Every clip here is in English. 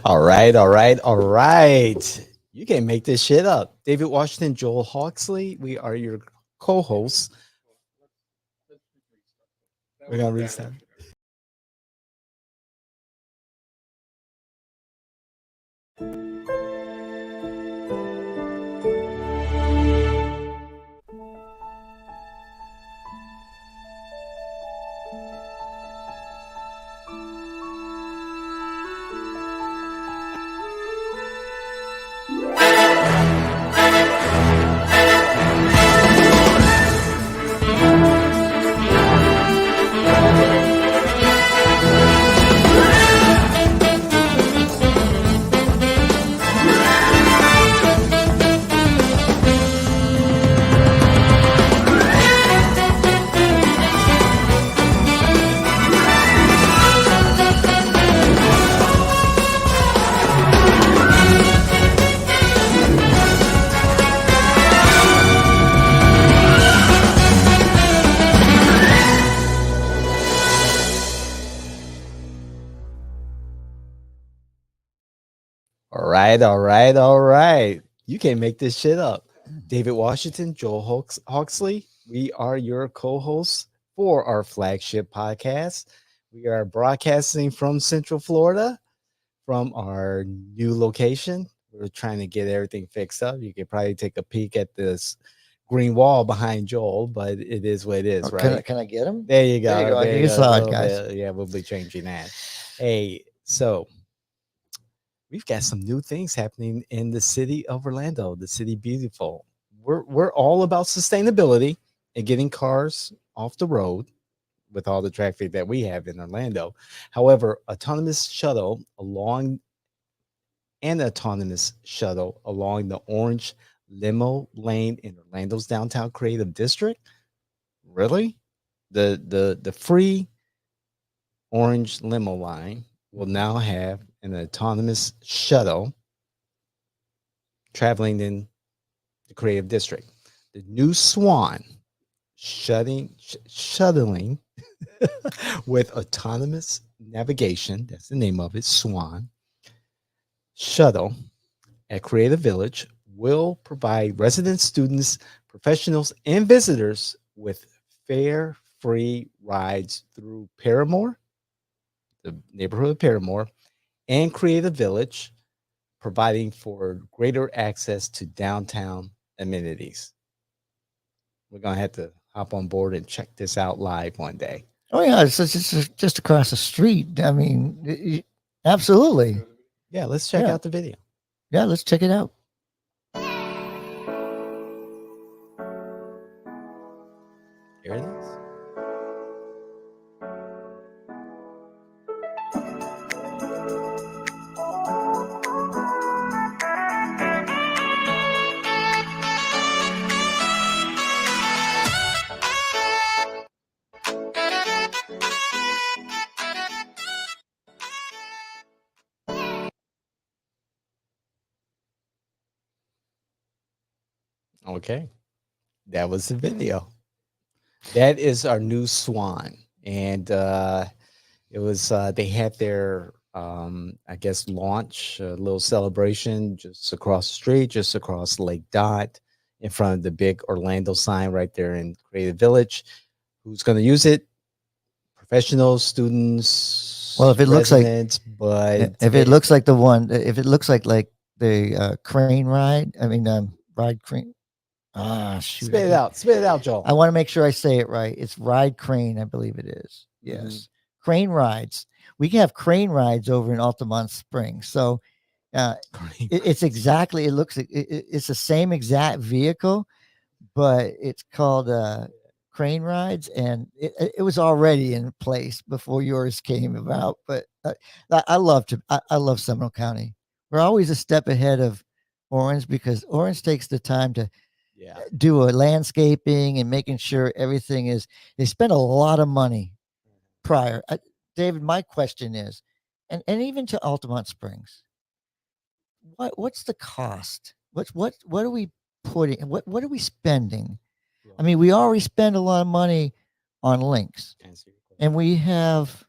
All right. You can make this shit up. David Washington, Joel Hawksley. We are your co-hosts. We're gonna restart. All right. You can make this shit up. David Washington, Joel Hawksley. We are your co-hosts for our flagship podcast. We are broadcasting from Central Florida, from our new location. We're trying to get everything fixed up. You could probably take a peek at this green wall behind Joel, but it is what it is, Oh, right? can I get him? There you go. There you go. There You go. saw A it, little guys. bit. Yeah, we'll be changing that. Hey, so we've got some new things happening in the city of Orlando, the city beautiful. We're all about sustainability and getting cars off the road with all the traffic that we have in Orlando. However, autonomous shuttle along the Orange Limo lane in Orlando's downtown creative district. Really? The free Orange Limo line will now have an autonomous shuttle traveling in the creative district. The new SWAN shuttling with autonomous navigation. That's the name of it, SWAN shuttle at Creative Village will provide residents, students, professionals, and visitors with fare-free rides through Parramore, the neighborhood of Parramore, and Creative Village, providing for greater access to downtown amenities. We're going to have to hop on board and check this out live one day. Oh yeah, it's just across the street. I mean, absolutely. Yeah, let's check Yeah. out the video. Yeah, let's check it out. Here it is. Okay, that was the video. That is our new Swan, and it was they had their I guess launch, a little celebration just across the street, just across Lake Dot, in front of the big Orlando sign right there in Creative Village. Who's going to use it? Professionals, students, Well, if it looks like residents, but if it looks like the one, if it looks like the crane ride, I mean, ride crane. Ah, shoot! spit it out, spit it out, Joel. I want to make sure I say it right. It's ride crane, I believe it is. Yes, crane rides. We can have crane rides over in Altamont Springs. So it's exactly. It looks. It's the same exact vehicle, but it's called crane rides, and it was already in place before yours came about. But I love Seminole County. We're always a step ahead of Orange because Orange takes the time to do a landscaping and making sure everything is. They spend a lot of money prior. David, my question is, and even to Altamont Springs, what's the cost? What are we putting? What are we spending? I mean, we already spend a lot of money on links, and we have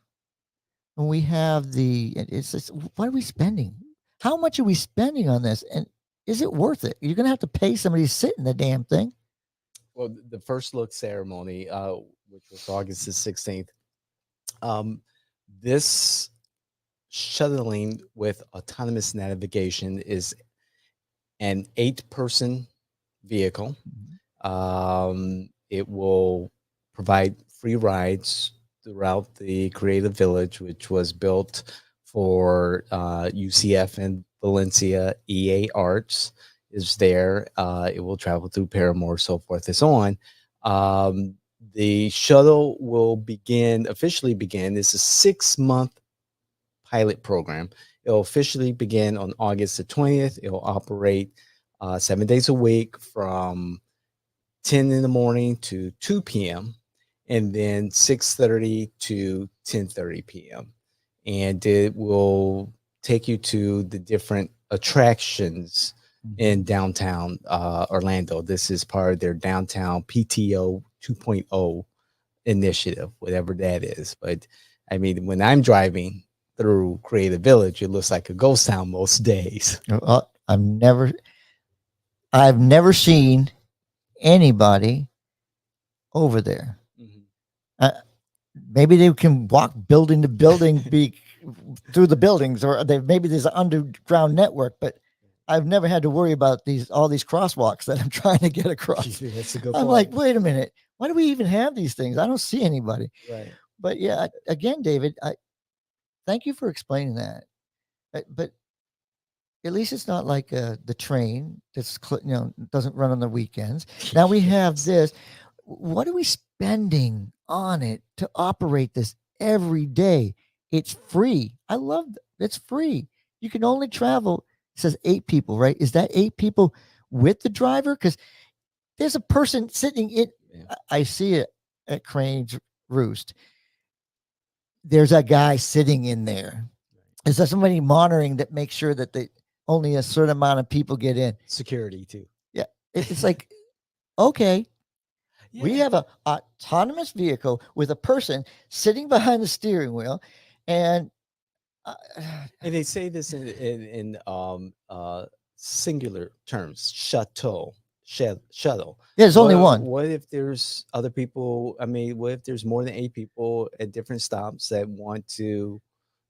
the. It's what are we spending? How much are we spending on this? And is it worth it? You're going to have to pay somebody to sit in the damn thing. Well, the first look ceremony, which was August the 16th, um, this shuttling with autonomous navigation is an 8-person vehicle. It will provide free rides throughout the Creative Village, which was built for UCF and Valencia. EA Arts is there. It will travel through Parramore, so forth and so on. The shuttle will officially begin. It's a 6-month pilot program. It'll officially begin on August the 20th. It'll operate 7 days a week from 10 in the morning to 2 p.m. and then 6:30 to 10:30 p.m. And it will take you to the different attractions in downtown Orlando. This is part of their downtown PTO 2.0 initiative, whatever that is. But I mean, when I'm driving through Creative Village, it looks like a ghost town most days. I've never seen anybody over there. Maybe they can walk building to building, through the buildings, or maybe there's an underground network. But I've never had to worry about all these crosswalks that I'm trying to get across. That's a good I'm point. like, wait a minute, why do we even have these things? I don't see anybody. Right. But yeah, again, David, thank you for explaining that. But at least it's not like the train that's doesn't run on the weekends. Now we have this. What are we spending on it to operate this every day? It's free. I love it. It's free. You can only travel. It says 8 people, right? Is that 8 people with the driver? Because there's a person sitting in. Yeah. I see it at Crane's Roost. There's a guy sitting in there. Is there somebody monitoring that makes sure that only a certain amount of people get in? Security too. Yeah. It's like, okay. Yeah. We have an autonomous vehicle with a person sitting behind the steering wheel, and they say this in singular terms: shuttle. Shuttle. Yeah, there's only one. What if there's other people? I mean, what if there's more than 8 people at different stops that want to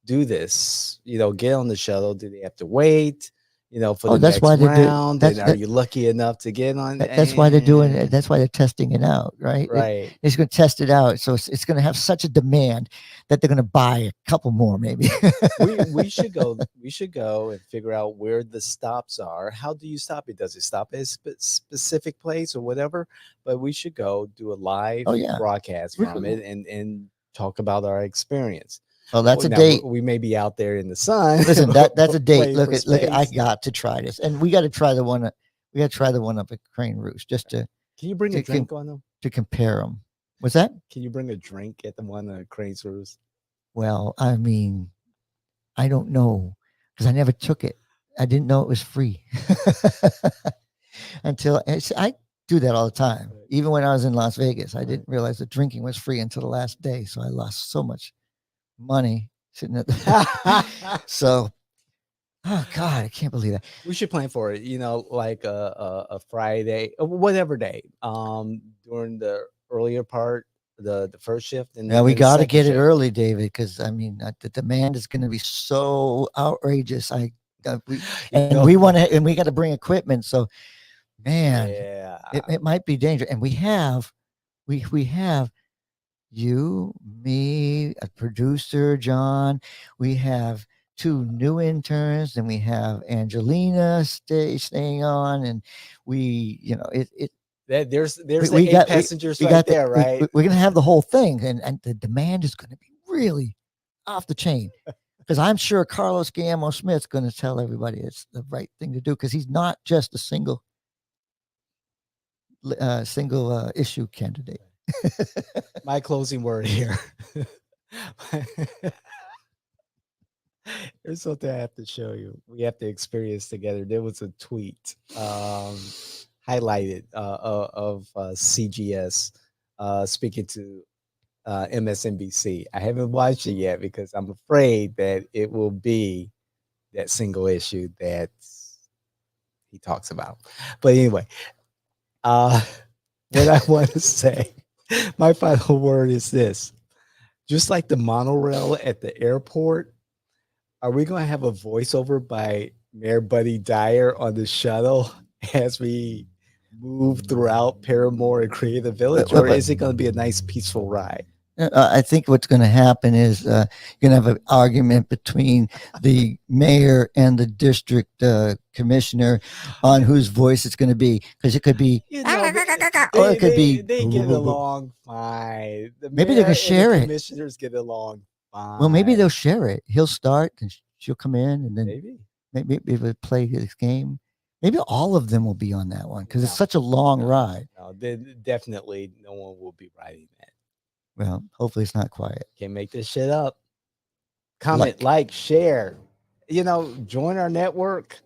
do this? Get on the shuttle. Do they have to wait? For the next round, and are you lucky enough to get on? That's why they're doing it. That's why they're testing it out, right? Right. It's going to test it out, so it's going to have such a demand that they're going to buy a couple more, maybe. we should go. We should go and figure out where the stops are. How do you stop it? Does it stop at a specific place or whatever? But we should go do a live broadcast from it and talk about our experience. Well, that's a date. We may be out there in the sun. Listen, that's a date. Look, I got to try this, and we got to try the one. We got to try the one up at Crane Roost just to. Can you bring a drink on them to compare them? What's that? Can you bring a drink at the one at Crane Roost? Well, I mean, I don't know because I never took it. I didn't know it was free until I do that all the time. Right. Even when I was in Las Vegas, I didn't realize that drinking was free until the last day. So I lost so much money sitting at the so oh god, I can't believe that. We should plan for it, like a Friday, whatever day, during the earlier part, the first shift. And we got to get it early, David, because I mean the demand is going to be so outrageous. We want to, and we got to bring equipment, so man, it might be dangerous. And we have you, me, a producer, John. We have 2 new interns, and we have Angelina staying on, and there's 8 passengers there, right? We're gonna have the whole thing, and the demand is gonna be really off the chain, because I'm sure Carlos Guillermo Smith's gonna tell everybody it's the right thing to do, because he's not just a single issue candidate. My closing word here. There's something I have to show you. We have to experience together. There was a tweet highlighted of CGS speaking to MSNBC. I haven't watched it yet because I'm afraid that it will be that single issue that he talks about. But anyway, uh, what I want to say, my final word is this: just like the monorail at the airport, are we going to have a voiceover by Mayor Buddy Dyer on the shuttle as we move throughout Parramore and Creative Village, or is it going to be a nice, peaceful ride? I think what's going to happen is you're going to have an argument between the mayor and the district commissioner on whose voice it's going to be, because it could be, You know, or it could be. they get along fine. The Maybe they're mayor going to share and the it. commissioners get along fine. Well, maybe they'll share it. He'll start, and she'll come in, and then maybe maybe we'll play his game. Maybe all of them will be on that one because it's No, such a long ride. no, then definitely no one will be riding that. Well, hopefully it's not quiet. Can't make this shit up. Comment, like, share. You know, join our network.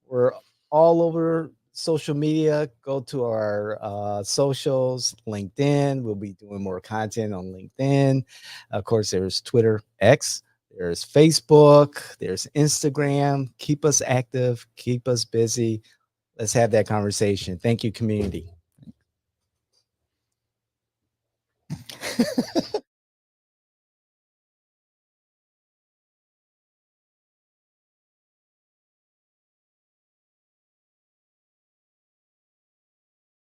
We're all over social media. Go to our socials, LinkedIn. We'll be doing more content on LinkedIn. Of course, there's Twitter, X. There's Facebook. There's Instagram. Keep us active. Keep us busy. Let's have that conversation. Thank you, community.